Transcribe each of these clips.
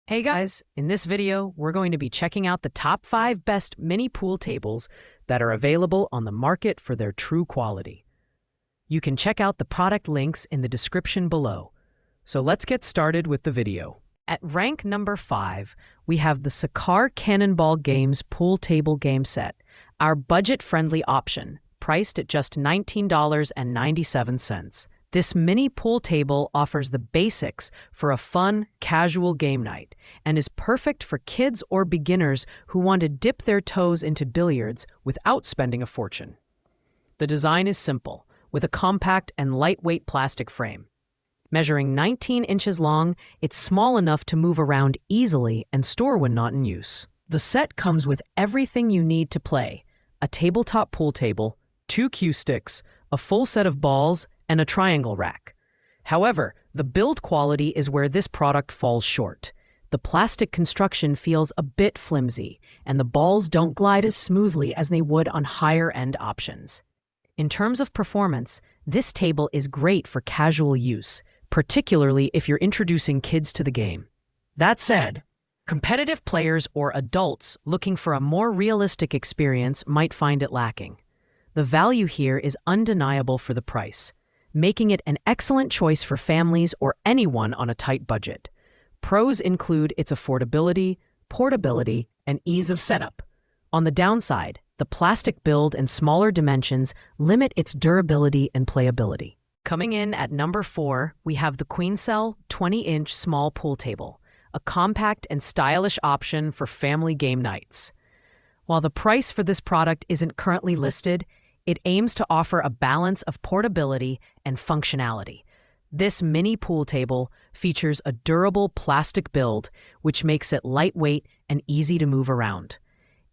Hey guys, in this video, we're going to be checking out the top 5 best mini pool tables that are available on the market for their true quality. You can check out the product links in the description below. So let's get started with the video. At rank number 5, we have the Sakar Cannonball Games Pool Table Game Set, our budget-friendly option, priced at just $19.97. This mini pool table offers the basics for a fun, casual game night and is perfect for kids or beginners who want to dip their toes into billiards without spending a fortune. The design is simple, with a compact and lightweight plastic frame. Measuring 19 inches long, it's small enough to move around easily and store when not in use. The set comes with everything you need to play: a tabletop pool table, 2 cue sticks, a full set of balls, and a triangle rack. However, the build quality is where this product falls short. The plastic construction feels a bit flimsy, and the balls don't glide as smoothly as they would on higher-end options. In terms of performance, this table is great for casual use, particularly if you're introducing kids to the game. That said, competitive players or adults looking for a more realistic experience might find it lacking. The value here is undeniable for the price, making it an excellent choice for families or anyone on a tight budget. Pros include its affordability, portability, and ease of setup. On the downside, the plastic build and smaller dimensions limit its durability and playability. Coming in at number 4, we have the Queencell 20-inch small pool table, a compact and stylish option for family game nights. While the price for this product isn't currently listed, it aims to offer a balance of portability and functionality. This mini pool table features a durable plastic build, which makes it lightweight and easy to move around.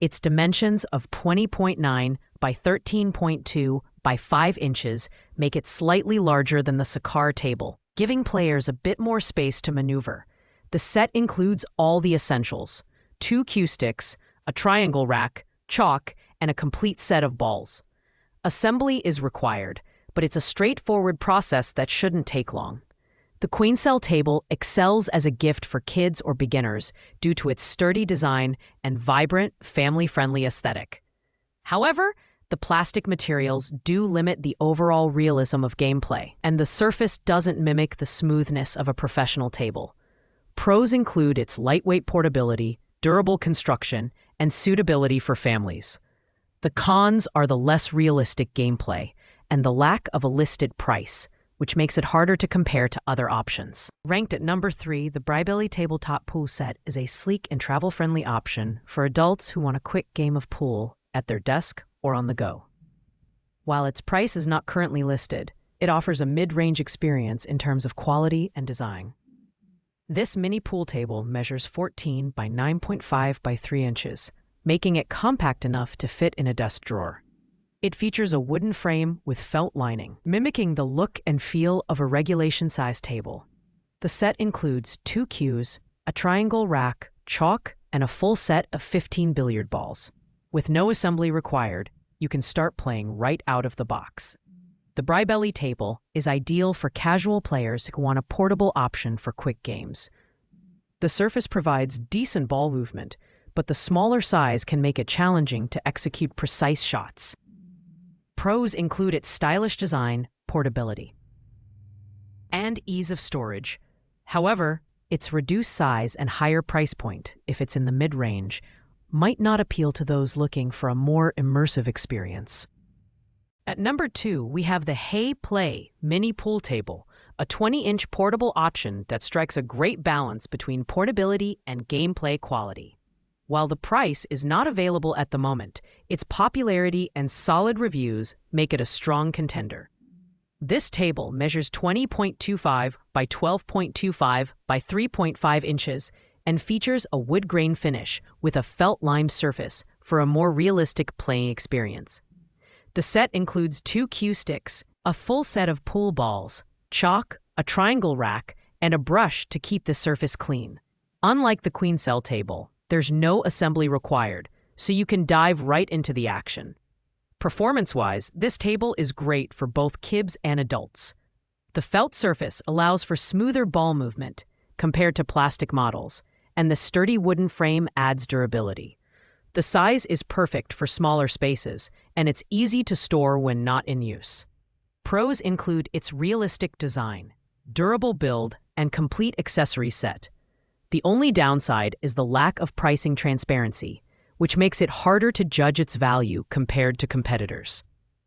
Its dimensions of 20.9 by 13.2 by 5 inches make it slightly larger than the Sakar table, giving players a bit more space to maneuver. The set includes all the essentials: 2 cue sticks, a triangle rack, chalk, and a complete set of balls. Assembly is required, but it's a straightforward process that shouldn't take long. The Queencell table excels as a gift for kids or beginners due to its sturdy design and vibrant, family-friendly aesthetic. However, the plastic materials do limit the overall realism of gameplay, and the surface doesn't mimic the smoothness of a professional table. Pros include its lightweight portability, durable construction, and suitability for families. The cons are the less realistic gameplay and the lack of a listed price, which makes it harder to compare to other options. Ranked at number 3, the Billiards Tabletop Pool Set is a sleek and travel-friendly option for adults who want a quick game of pool at their desk or on the go. While its price is not currently listed, it offers a mid-range experience in terms of quality and design. This mini pool table measures 14 by 9.5 by 3 inches, making it compact enough to fit in a desk drawer. It features a wooden frame with felt lining, mimicking the look and feel of a regulation-size table. The set includes 2 cues, a triangle rack, chalk, and a full set of 15 billiard balls. With no assembly required, you can start playing right out of the box. The Billiards table is ideal for casual players who want a portable option for quick games. The surface provides decent ball movement, but the smaller size can make it challenging to execute precise shots. Pros include its stylish design, portability, and ease of storage. However, its reduced size and higher price point, if it's in the mid-range, might not appeal to those looking for a more immersive experience. At number 2, we have the Hey Play Mini Pool Table, a 20-inch portable option that strikes a great balance between portability and gameplay quality. While the price is not available at the moment, its popularity and solid reviews make it a strong contender. This table measures 20.25 by 12.25 by 3.5 inches and features a wood grain finish with a felt-lined surface for a more realistic playing experience. The set includes 2 cue sticks, a full set of pool balls, chalk, a triangle rack, and a brush to keep the surface clean. Unlike the Queencell table, there's no assembly required, so you can dive right into the action. Performance-wise, this table is great for both kids and adults. The felt surface allows for smoother ball movement compared to plastic models, and the sturdy wooden frame adds durability. The size is perfect for smaller spaces, and it's easy to store when not in use. Pros include its realistic design, durable build, and complete accessory set. The only downside is the lack of pricing transparency, which makes it harder to judge its value compared to competitors.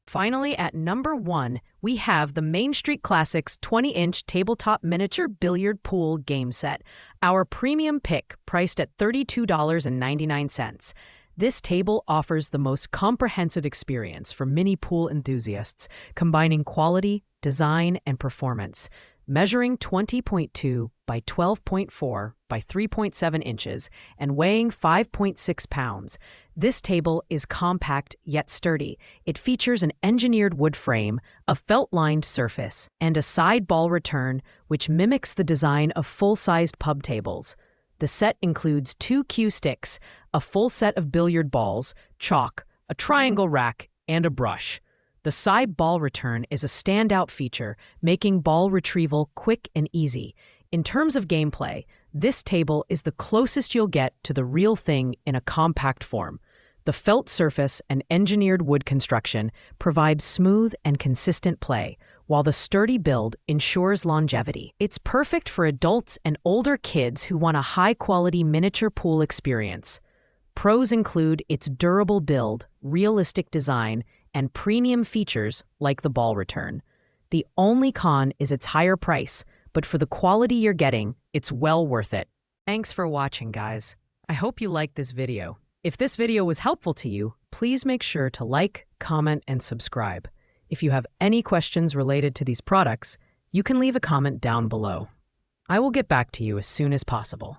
Finally, at number 1, we have the Main Street Classics 20-inch tabletop miniature billiard pool game set, our premium pick priced at $32.99. This table offers the most comprehensive experience for mini pool enthusiasts, combining quality, design, and performance. Measuring 20.2 by 12.4 by 3.7 inches and weighing 5.6 pounds, this table is compact yet sturdy. It features an engineered wood frame, a felt-lined surface, and a side ball return which mimics the design of full-sized pub tables. The set includes 2 cue sticks, a full set of billiard balls, chalk, a triangle rack, and a brush. The side ball return is a standout feature, making ball retrieval quick and easy. In terms of gameplay, this table is the closest you'll get to the real thing in a compact form. The felt surface and engineered wood construction provide smooth and consistent play, while the sturdy build ensures longevity. It's perfect for adults and older kids who want a high-quality miniature pool experience. Pros include its durable build, realistic design, and premium features like the ball return. The only con is its higher price, but for the quality you're getting, it's well worth it. Thanks for watching, guys. I hope you liked this video. If this video was helpful to you, please make sure to like, comment, and subscribe. If you have any questions related to these products, you can leave a comment down below. I will get back to you as soon as possible.